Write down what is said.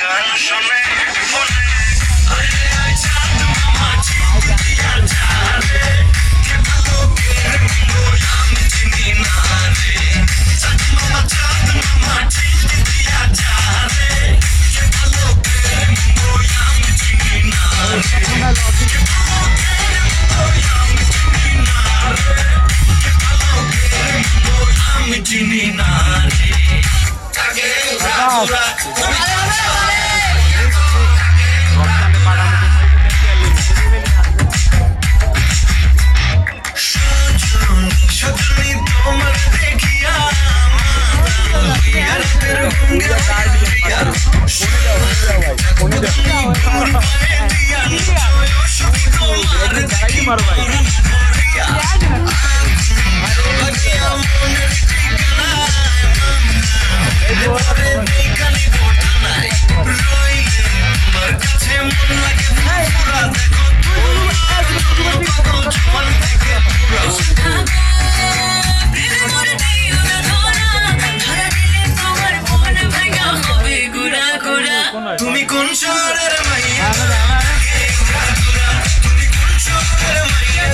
গান শুনে মনে আরে আয় চাঁদ মামা চিন্তিয়া যারে কে ভালো কে মন্দ আমি চিনি না রে চাঁদ মামা চিন্তিয়া যারে কে ভালো কে মন্দ আমি চিনি না রে কে ভালো কে মন্দ আমি চিনি না রে কে ভালো কে মন্দ আমি চিনি না রে কাগে রাজুরা তোমার দেখিয়া তুমি কোন শহরের মাইয়া তুমি কোন শহরের মাইয়া